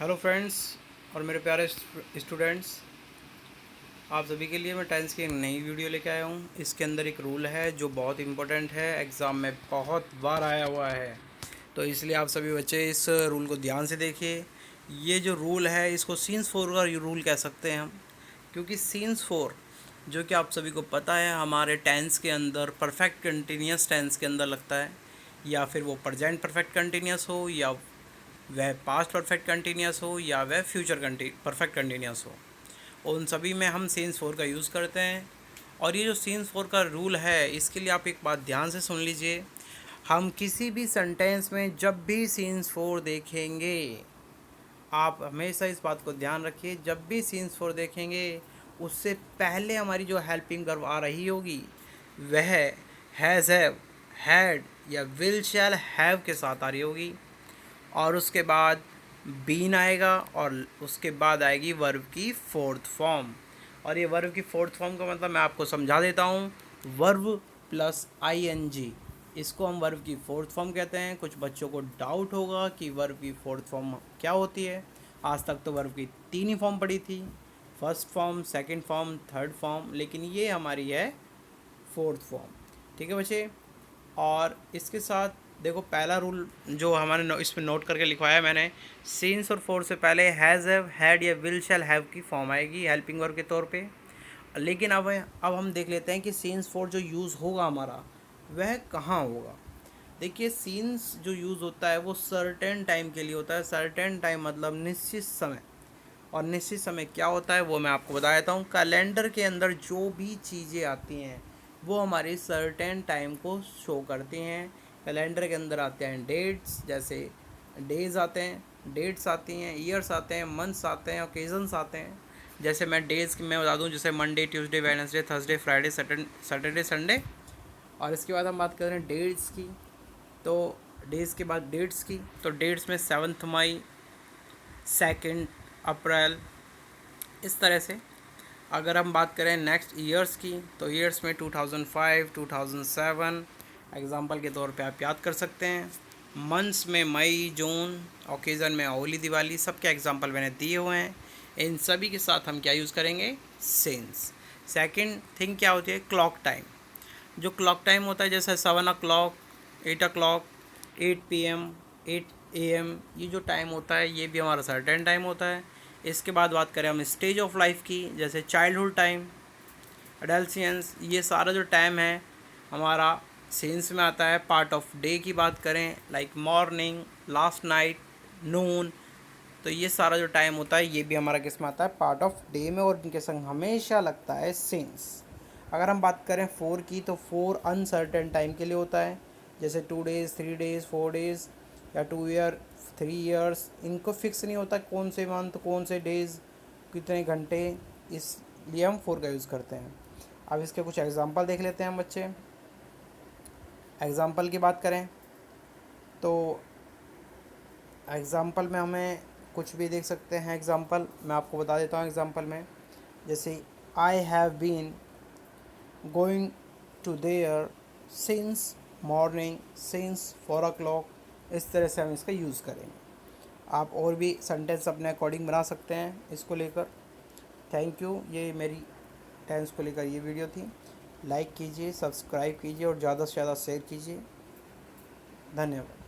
Hello friends और मेरे प्यारे स्टूडेंट्स, आप सभी के लिए मैं टेंस की एक नई वीडियो लेके आया हूँ। इसके अंदर एक रूल है जो बहुत इम्पोर्टेंट है, एग्ज़ाम में बहुत बार आया हुआ है। तो इसलिए आप सभी बच्चे इस रूल को ध्यान से देखिए। ये जो रूल है इसको सीन्स फोर का रूल कह सकते हैं हम, क्योंकि सीन्स फोर जो कि आप सभी को पता है हमारे टेंस के अंदर परफेक्ट कंटिन्यूस टेंस के अंदर लगता है, या फिर वो प्रेजेंट परफेक्ट कंटिन्यूस हो, या वह पास्ट परफेक्ट कंटिन्यूस हो, या वह फ्यूचर परफेक्ट कंटिन्यूस हो। उन सभी में हम सीन्स फोर का यूज़ करते हैं। और ये जो सीन्स फोर का रूल है इसके लिए आप एक बात ध्यान से सुन लीजिए। हम किसी भी सेंटेंस में जब भी सीन्स फोर देखेंगे, आप हमेशा इस बात को ध्यान रखिए, जब भी सीन्स फोर देखेंगे उससे पहले हमारी जो हेल्पिंग वर्ब आ रही होगी वह हैज़ हैड या विल शैल हैव के साथ आ रही होगी, और उसके बाद बीन आएगा, और उसके बाद आएगी वर्ब की फोर्थ फॉर्म। और ये वर्ब की फोर्थ फॉर्म का मतलब मैं आपको समझा देता हूँ। वर्ब प्लस आईएनजी, इसको हम वर्ब की फोर्थ फॉर्म कहते हैं। कुछ बच्चों को डाउट होगा कि वर्ब की फोर्थ फॉर्म क्या होती है। आज तक तो वर्ब की तीन ही फॉर्म पड़ी थी, first form, second form, third form, लेकिन ये हमारी है फोर्थ फॉर्म। ठीक है बच्चे। और इसके साथ देखो पहला रूल जो हमारे इस पर नोट करके लिखवाया है मैंने, सीन्स और फोर से पहले हैज़ हैव हैड या विल शैल हैव की फॉर्म आएगी हेल्पिंग वर्ब के तौर पे। लेकिन अब हम देख लेते हैं कि सीन्स फोर जो यूज़ होगा हमारा वह कहाँ होगा। देखिए सीन्स जो यूज़ होता है वो सर्टेन टाइम के लिए होता है। सर्टेन टाइम मतलब निश्चित समय। और निश्चित समय क्या होता है वो मैं आपको बता देता हूँ। कैलेंडर के अंदर जो भी चीज़ें आती हैं वो हमारी सर्टेन टाइम को शो करती हैं। कैलेंडर के अंदर आते हैं डेट्स, जैसे डेज आते हैं, डेट्स आती हैं, ईयर्स आते हैं, मंथ्स आते हैं, ओकेजन्स आते हैं। जैसे मैं डेज़ की मैं बता दूँ, जैसे Monday, Tuesday, Wednesday, Thursday, Friday, Saturday, Sunday. और इसके बाद हम बात कर रहे हैं डेट्स की, तो डेज़ के बाद डेट्स की, तो डेट्स में 7 मई, 2 अप्रैल, इस तरह से। अगर हम बात करें नेक्स्ट ईयर्स की, तो ईयर्स में 2005, 2007 एग्ज़ाम्पल के तौर पे आप याद कर सकते हैं। मंथ्स में मई, जून, ओकेज़न में होली, दिवाली, सबके एग्ज़ाम्पल मैंने दिए हुए हैं। इन सभी के साथ हम क्या यूज़ करेंगे, सिंस। सेकंड थिंग क्या होती है, क्लॉक टाइम। जो क्लॉक टाइम होता है जैसे 7 o'clock, 8 o'clock, 8 PM, 8 AM, ये जो टाइम होता है ये भी हमारा सर्टेन टाइम होता है। इसके बाद बात करें हम स्टेज ऑफ लाइफ की, जैसे चाइल्डहुड टाइम, एडल्सियंस, ये सारा जो टाइम है हमारा सेंस में आता है। पार्ट ऑफ डे की बात करें लाइक मॉर्निंग, लास्ट नाइट, नून, तो ये सारा जो टाइम होता है ये भी हमारा किस में आता है, पार्ट ऑफ डे में, और इनके संग हमेशा लगता है सेंस। अगर हम बात करें फोर की, तो फोर अनसर्टेन टाइम के लिए होता है, जैसे 2 days, 3 days, 4 days, या 2 year, 3 years। इनको फिक्स नहीं होता कौन से मंथ, कौन से डेज़, कितने घंटे, इसलिए हम फोर का यूज़ करते हैं। अब इसके कुछ एग्जांपल देख लेते हैं हम बच्चे। एग्जांपल की बात करें तो एग्ज़ाम्पल में हमें कुछ भी देख सकते हैं। एग्ज़ाम्पल मैं आपको बता देता हूँ। एग्ज़ाम्पल में जैसे I have been going to there since morning, since 4 o'clock, इस तरह से हम इसका यूज़ करेंगे। आप और भी सेंटेंस अपने अकॉर्डिंग बना सकते हैं इसको लेकर। Thank you. ये मेरी टेंस को लेकर ये वीडियो थी। लाइक कीजिए, सब्सक्राइब कीजिए और ज़्यादा से ज़्यादा शेयर कीजिए। धन्यवाद।